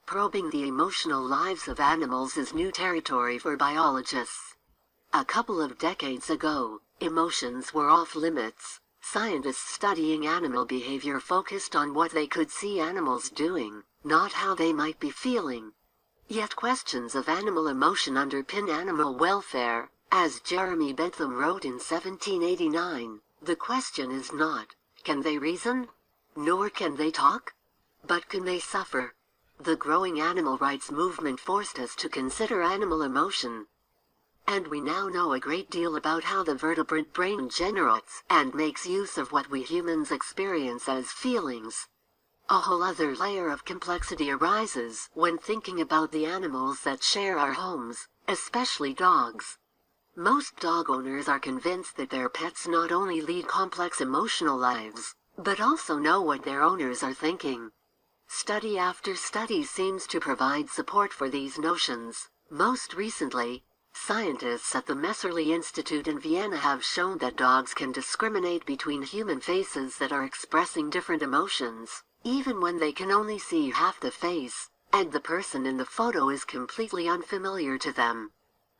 Probing the emotional lives of animals is new territory for biologists. A couple of decades ago, emotions were off limits. Scientists studying animal behavior focused on what they could see animals doing, not how they might be feeling. Yet questions of animal emotion underpin animal welfare. As Jeremy Bentham wrote in 1789, the question is not, can they reason? Nor can they talk? But can they suffer? The growing animal rights movement forced us to consider animal emotion. And we now know a great deal about how the vertebrate brain generates and makes use of what we humans experience as feelings. A whole other layer of complexity arises when thinking about the animals that share our homes, especially dogs. Most dog owners are convinced that their pets not only lead complex emotional lives, but also know what their owners are thinking. Study after study seems to provide support for these notions. Most recently, scientists at the Messerli Institute in Vienna have shown that dogs can discriminate between human faces that are expressing different emotions, even when they can only see half the face, and the person in the photo is completely unfamiliar to them.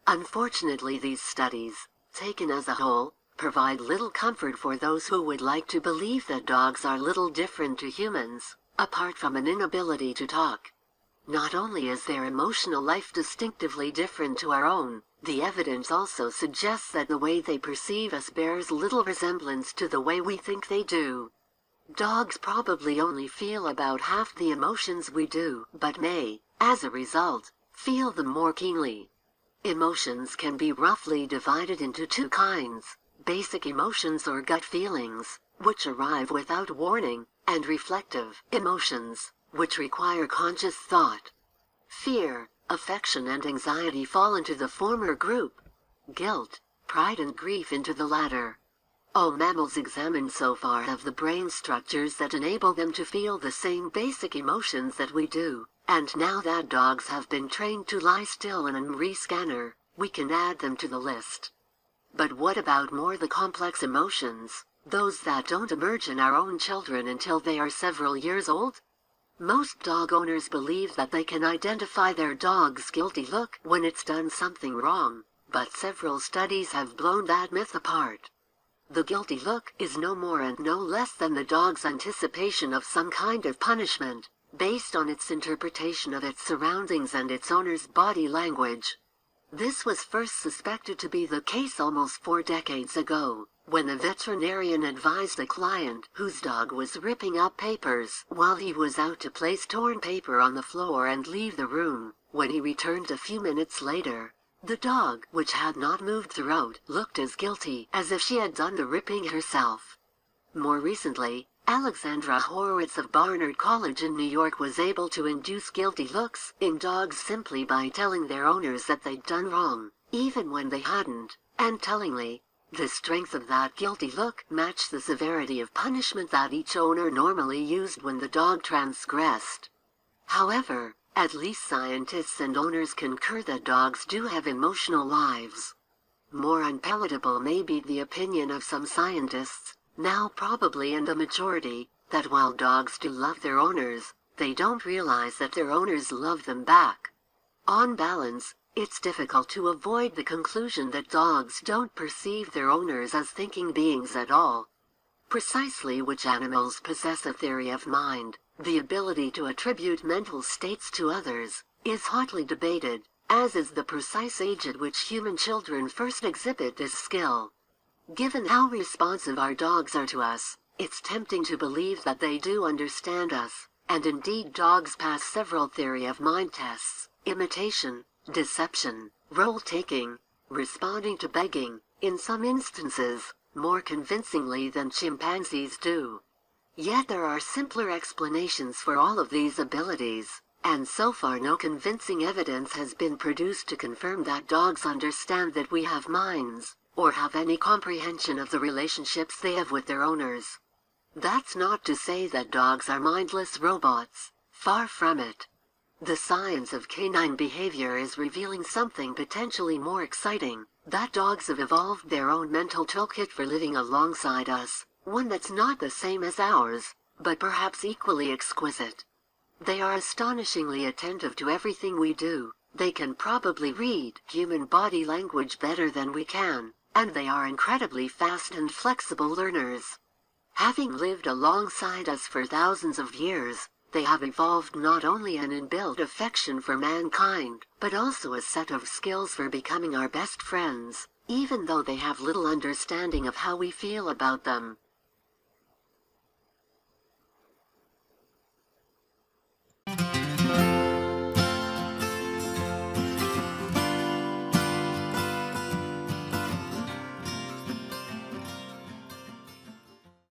Unfortunately, these studies, taken as a whole, provide little comfort for those who would like to believe that dogs are little different to humans, apart from an inability to talk. Not only is their emotional life distinctively different to our own, the evidence also suggests that the way they perceive us bears little resemblance to the way we think they do. Dogs probably only feel about half the emotions we do, but may, as a result, feel them more keenly. Emotions can be roughly divided into two kinds: basic emotions or gut feelings, which arrive without warning, and reflective emotions, which require conscious thought. Fear, affection and anxiety fall into the former group. Guilt, pride and grief into the latter. All mammals examined so far have the brain structures that enable them to feel the same basic emotions that we do, and now that dogs have been trained to lie still in an MRI scanner, we can add them to the list. But what about the complex emotions, those that don't emerge in our own children until they are several years old? Most dog owners believe that they can identify their dog's guilty look when it's done something wrong, but several studies have blown that myth apart. The guilty look is no more and no less than the dog's anticipation of some kind of punishment, based on its interpretation of its surroundings and its owner's body language. This was first suspected to be the case almost 4 decades ago, when a veterinarian advised a client whose dog was ripping up papers while he was out to place torn paper on the floor and leave the room. When he returned a few minutes later, the dog, which had not moved throughout, looked as guilty as if she had done the ripping herself. More recently, Alexandra Horowitz of Barnard College in New York was able to induce guilty looks in dogs simply by telling their owners that they'd done wrong, even when they hadn't, and tellingly, the strength of that guilty look matched the severity of punishment that each owner normally used when the dog transgressed. However, at least scientists and owners concur that dogs do have emotional lives. More unpalatable may be the opinion of some scientists, now probably in the majority, that while dogs do love their owners, they don't realize that their owners love them back. On balance, it's difficult to avoid the conclusion that dogs don't perceive their owners as thinking beings at all. Precisely which animals possess a theory of mind, the ability to attribute mental states to others, is hotly debated, as is the precise age at which human children first exhibit this skill. Given how responsive our dogs are to us, it's tempting to believe that they do understand us, and indeed dogs pass several theory of mind tests: imitation, deception, role-taking, responding to begging, in some instances, more convincingly than chimpanzees do. Yet there are simpler explanations for all of these abilities, and so far no convincing evidence has been produced to confirm that dogs understand that we have minds, or have any comprehension of the relationships they have with their owners. That's not to say that dogs are mindless robots, far from it. The science of canine behavior is revealing something potentially more exciting, that dogs have evolved their own mental toolkit for living alongside us, one that's not the same as ours, but perhaps equally exquisite. They are astonishingly attentive to everything we do. They can probably read human body language better than we can, and they are incredibly fast and flexible learners. Having lived alongside us for thousands of years, they have evolved not only an inbuilt affection for mankind, but also a set of skills for becoming our best friends, even though they have little understanding of how we feel about them.